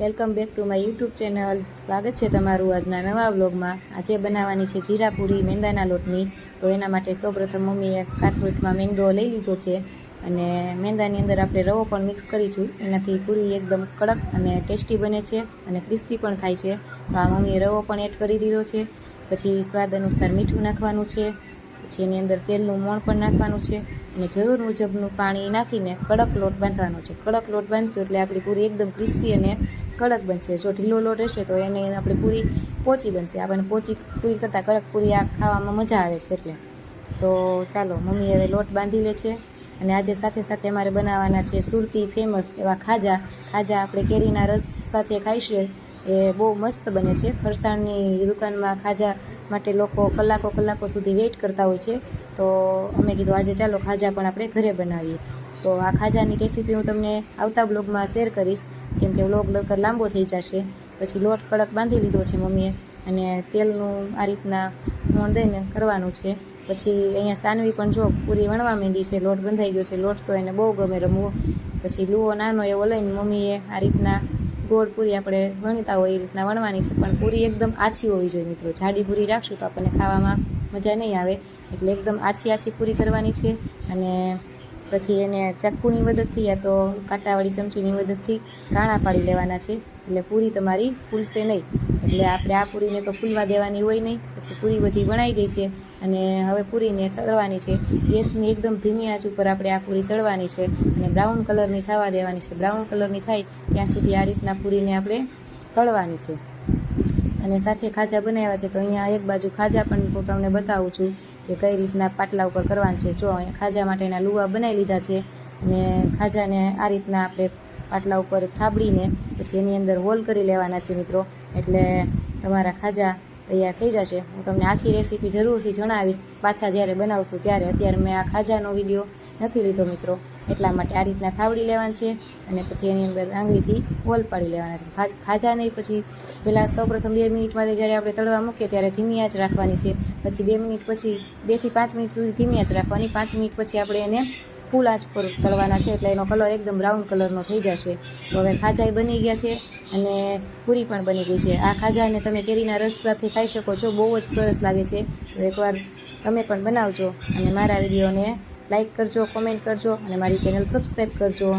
Welcome back to my YouTube channel. સ્વાગત છે તમારું આજના નવા વ્લોગમાં। આજે બનાવવાની છે જીરા પૂરી મેંદાના લોટની। તો એના માટે સૌપ્રથમ મમ્મીએ કાથરોટમાં મેંદો લઈ લીધો છે અને મેંદાની અંદર આપણે રવો પણ મિક્સ કરીશું। એનાથી પૂરી એકદમ કડક અને ટેસ્ટી બને છે અને ક્રિસ્પી પણ થાય છે। તો આ મમ્મીએ રવો પણ એડ કરી દીધો છે। પછી સ્વાદ અનુસાર મીઠું નાખવાનું છે। પછી એની અંદર તેલનું મોણ પણ નાખવાનું છે અને જરૂર મુજબનું પાણી નાખીને કડક લોટ બાંધવાનો છે। કડક લોટ બાંધશું એટલે આપણી પૂરી એકદમ ક્રિસ્પી અને કડક બનશે। જો ઢીલો લોટ હશે તો એને આપણી પૂરી પોચી બનશે। આપણને પોચી પૂરી કરતાં કડક પૂરી આ ખાવામાં મજા આવે છે એટલે। તો ચાલો મમ્મી હવે લોટ બાંધી લે છે અને આજે સાથે સાથે અમારે બનાવવાના છે સુરતી ફેમસ એવા ખાજા। ખાજા આપણે કેરીના રસ સાથે ખાઈશું એ બહુ મસ્ત બને છે। ફરસાણની દુકાનમાં ખાજા માટે લોકો કલાકો સુધી વેઇટ કરતા હોય છે। તો અમે કીધું આજે ચાલો ખાજા પણ આપણે ઘરે બનાવીએ। તો આ ખાજાની રેસીપી હું તમને આવતા બ્લોગમાં શેર કરીશ, કેમ કે બ્લોગ નકર લાંબો થઈ જશે। પછી લોટ કડક બાંધી લીધો છે મમ્મીએ અને તેલનું આ રીતના મોણ દઈને કરવાનું છે। પછી અહીંયા સાનવી પણ જો પૂરી વણવા માંડી છે, લોટ બંધાઈ ગયો છે। લોટ તો એને બહુ ગમે રમવો। પછી લુઓ નાનો એવો લઈને મમ્મીએ આ રીતના ગોળ પૂરી આપણે વણતા હોય એ રીતના વણવાની છે, પણ પૂરી એકદમ આછી હોવી જોઈએ મિત્રો। જાડી પૂરી રાખશું તો આપણને ખાવામાં મજા નહીં આવે, એટલે એકદમ આછી પૂરી કરવાની છે। અને પછી એને ચાકુની મદદથી યા તો કાંટાવાળી ચમચીની મદદથી કાણા પાડી લેવાના છે, એટલે પૂરી તમારી ફૂલશે નહીં। એટલે આપણે આ પૂરીને તો ફૂલવા દેવાની હોય નહીં। પછી પૂરી બધી વણાઈ ગઈ છે અને હવે પૂરીને તળવાની છે। ગેસની એકદમ ધીમી આંચ ઉપર આપણે આ પૂરી તળવાની છે અને બ્રાઉન કલરની થવા દેવાની છે। બ્રાઉન કલરની થાય ત્યાં સુધી આ રીતના પૂરીને આપણે તળવાની છે। અને સાથે ખાજા બનાવ્યા છે, તો અહીંયા એક બાજુ ખાજા પણ હું તમને બતાવું છું કે કઈ રીતના પાટલા ઉપર કરવાનું છે। જો અહીંયા ખાજા માટેના લુવા બનાવી લીધા છે અને ખાજાને આ રીતના આપણે પાટલા ઉપર થાબડીને પછી એની અંદર હોલ કરી લેવાના છે મિત્રો, એટલે તમારા ખાજા તૈયાર થઈ જશે। હું તમને આખી રેસીપી જરૂરથી જણાવીશ પાછા જ્યારે બનાવશું ત્યારે। અત્યારે મેં આ ખાજાનો વિડીયો નથી લીધો મિત્રો, એટલા માટે આ રીતના થાબડી લેવાની છે અને પછી એની અંદર આંગળીથી હોલ પાડી લેવાના છે। ખાજા નહીં પછી પહેલાં સૌપ્રથમ 2 મિનિટ માટે જ્યારે આપણે તળવા મૂકીએ ત્યારે ધીમી આંચ રાખવાની છે। પછી 2 મિનિટ પછી 2 થી 5 મિનિટ સુધી ધીમી આંચ રાખવાની। 5 મિનિટ પછી આપણે એને ફૂલ આંચ પર તળવાના છે, એટલે એનો કલર એકદમ બ્રાઉન કલરનો થઈ જશે। તો હવે ખાજાય બની ગયા છે અને પૂરી પણ બની ગઈ છે। આ ખાજાને તમે કેરીના રસ સાથે ખાઈ શકો છો, બહુ જ સરસ લાગે છે। તો એકવાર તમે પણ બનાવજો અને મારા વિડીયોને લાઈક કરજો, કોમેન્ટ કરજો અને મારી ચેનલ સબસ્ક્રાઈબ કરજો।